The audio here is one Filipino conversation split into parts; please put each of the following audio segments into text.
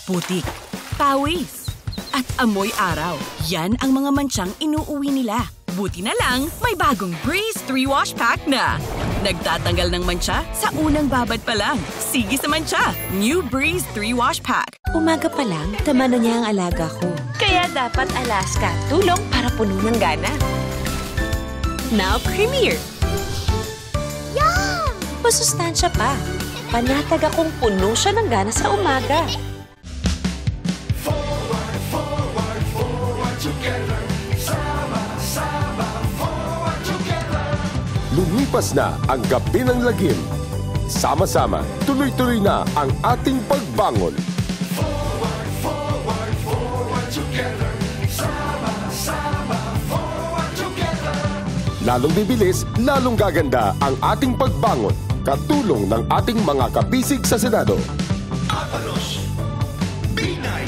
putik, pawis, at amoy araw. Yan ang mga mantsang inuuwi nila. Buti na lang, may bagong Breeze 3 Wash Pack na. Nagtatanggal ng mantsa sa unang babad pa lang. Sige sa mantsa, new Breeze 3 Wash Pack. Umaga pa lang, tama na niya ang alaga ko. Kaya dapat Alaska, tulong para puno ng gana. Now Premier. Yum! Masustansya pa. Panatag akong puno siya ng gana sa umaga. Lumipas na ang gabi ng lagim. Sama-sama, tuloy-tuloy na ang ating pagbangon. Lalong bibilis, lalong gaganda ang ating pagbangon. Katulong ng ating mga kabisig sa Senado. Avalos, Binay,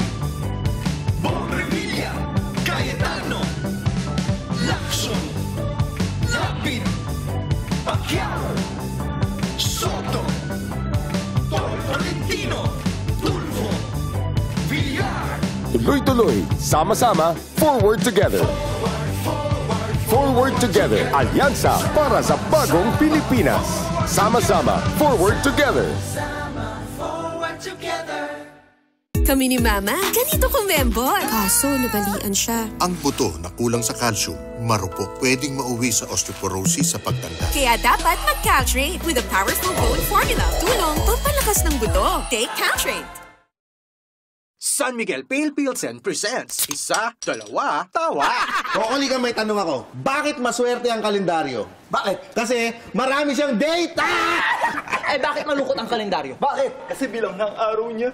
Bong Revilla, Cayetano, Lacson, Lapid, Pacquiao, Soto, Tolentino, Tulfo, Villar. Tuloy-tuloy, sama-sama, forward together. Forward together, alyansa para sa bagong Pilipinas. Sama-sama, forward together. Kami ni Mama, ganito kumembor. Kaso, nabalian siya. Ang buto na kulang sa calcium, marupok pwedeng mauwi sa osteoporosis sa pagtanda. Kaya dapat mag-Caltrate with a powerful bone formula. Tulong pampalakas ng buto. Take Caltrate. San Miguel Pale Pilsen presents Isa, Dalawa, Tawa. Kokoli ka, may tanong ako. Bakit maswerte ang kalendaryo? Bakit? Kasi marami siyang data! Bakit malungkot ang kalendaryo? Bakit? Kasi bilang ng araw niya.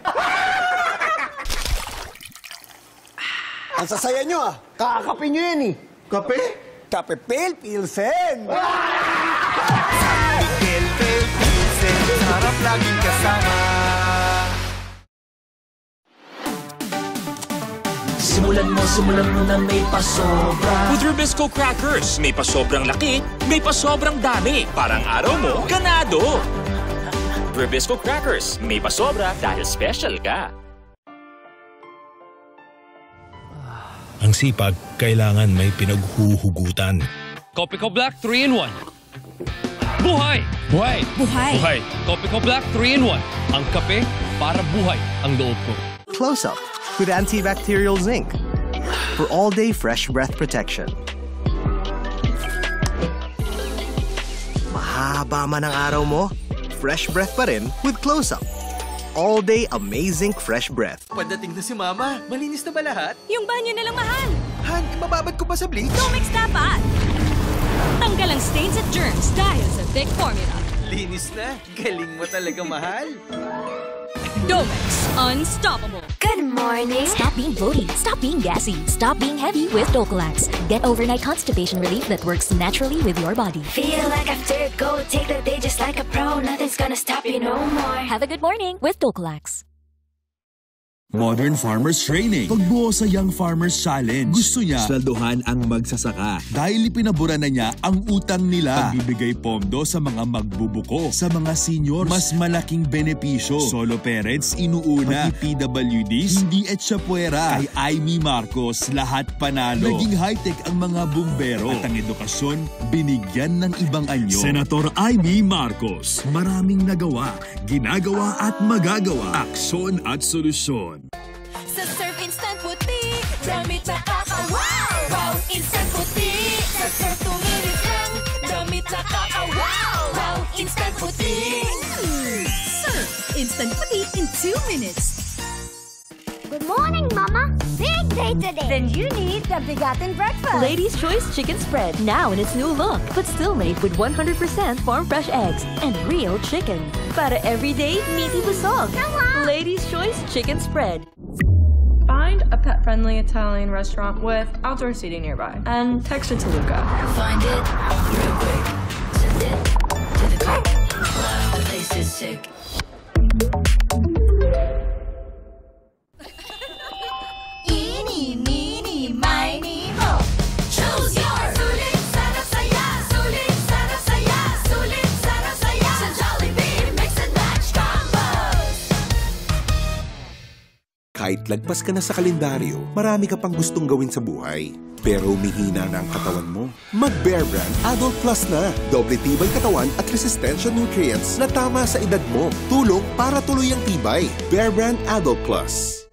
Ang sasaya nyo Kakakape nyo yan Kape? Kape Pale Pilsen. San Miguel Pale Pilsen, sarap laging kasama. Simulan mo na may pasobra. With Rubisco Crackers, may pasobrang laki, may pasobrang dami. Parang araw mo, ganado! Rubisco Crackers, may pasobra dahil special ka. Ang sipag, kailangan may pinaghuhugutan. Copico Black 3-in-1. Buhay! Buhay! Buhay! Copico Black 3-in-1. Ang kape para buhay ang loob ko. Close Up with antibacterial zinc for all-day fresh breath protection. Mahaba man ang araw mo, fresh breath pa rin with Close Up. All-day amazing fresh breath. Padating na si Mama. Malinis na ba lahat? Yung banyo na lang, mahal. Han, mababad ko pa sa bleach? Domex dapat. Tanggal ang stains at germs dahil sa thick formula. Linis na. Galing mo talaga, mahal. Domex, unstoppable. Good morning. Stop being bloated. Stop being gassy. Stop being heavy with Dulcolax. Get overnight constipation relief that works naturally with your body. Feel like after go, take the day just like a pro. Nothing's gonna stop you no more. Have a good morning with Dulcolax. Modern Farmers Training. Pagbuo sa Young Farmers Challenge. Gusto niya sweldohan ang magsasaka dahil ipinabura na niya ang utang nila. Pagbibigay pondo sa mga magbubuko. Sa mga seniors, mas malaking benepisyo. Solo parents, inuuna. Pati PWDs, hindi etsyapwera. Kay Amy Marcos, lahat panalo. Naging high-tech ang mga bumbero. At ang edukasyon, binigyan ng ibang anyo. Senator Amy Marcos, maraming nagawa, ginagawa at magagawa. Aksyon at solusyon. Sa Surf Instant Puti, damit nakaka-wow! Wow! Instant Puti! Sa Surf tumilis lang, damit nakaka-wow! Wow! Instant Puti! Surf Instant Puti in 2 minutes. Good morning, Mama. Big day today. Then you need the Bigatin breakfast. Ladies' Choice Chicken Spread, now in its new look, but still made with 100% farm fresh eggs and real chicken. Para everyday, meaty busog. Ladies' Choice Chicken Spread. Find a pet-friendly Italian restaurant with outdoor seating nearby and text it to Luca. Find it real quick. Send it to the click. Wow, the place is sick. Kahit lagpas ka na sa kalendaryo, marami ka pang gustong gawin sa buhay. Pero humihina na ang katawan mo. Mag-Bear Brand Adult Plus na. Doble tibay katawan at resistensya nutrients na tama sa edad mo. Tulong para tuloy ang tibay. Bear Brand Adult Plus.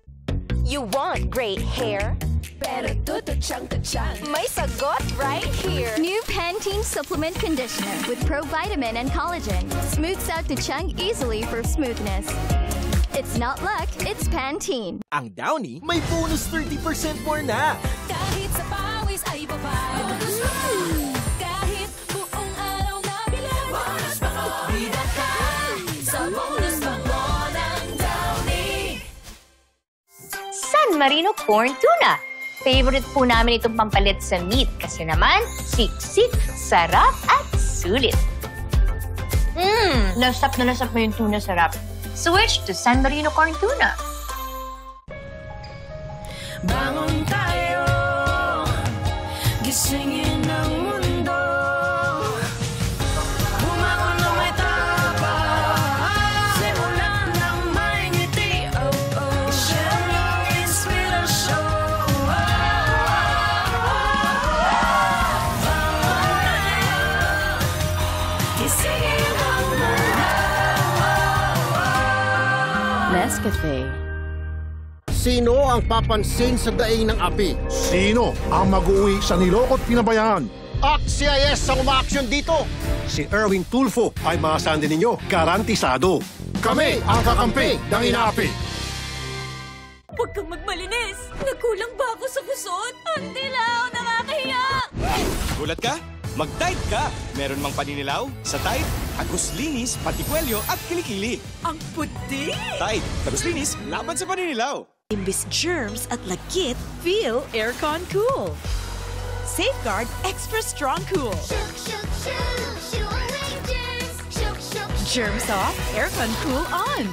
You want great hair? Pero tututsyang-tutsyang. May sagot right here. New Pantene Supplement Conditioner with Provitamin and Collagen. Smooths out to chunk easily for smoothness. It's not luck, it's Pantene. Ang Downy may bonus 30% more na. Kahit sa pawis ay bonus pa. Kahit buong araw na bilang bonus pa ko. Bida ka sa bonus pa mo ng Downy. San Marino Corn Tuna. Favorite po namin itong pampalit sa meat kasi naman siksik, sarap at sulit. Lasap na lasap mo yung tuna sarap. Switch to San Marino Corn Tuna. Bangon tayo, gisingin ang mundo. Bumangon na may tapas, simulan ng may ngiti. Share yung inspirasyon. Nescafe. Sino ang papansin sa daing ng api? Sino ang mag-uwi sa nilokot pinabayaan? AXIS ang umaaksyon dito! Si Erwin Tulfo ay maasahan din ninyo, garantisado. Kami ang kakampi ng inaapi. Huwag kang magmalinis! Nagkulang ba ako sa kusot? Ang dilaw! Nakakahiya! Gulat ka? Mag-Tide ka! Meron mang paninilaw sa Tide, agos-linis, patikwelyo at kilikili. Ang puti! Tide, agos-linis, laban sa paninilaw. Imbis germs at lagkit, feel aircon cool. Safeguard extra strong cool. Germs off, aircon cool on.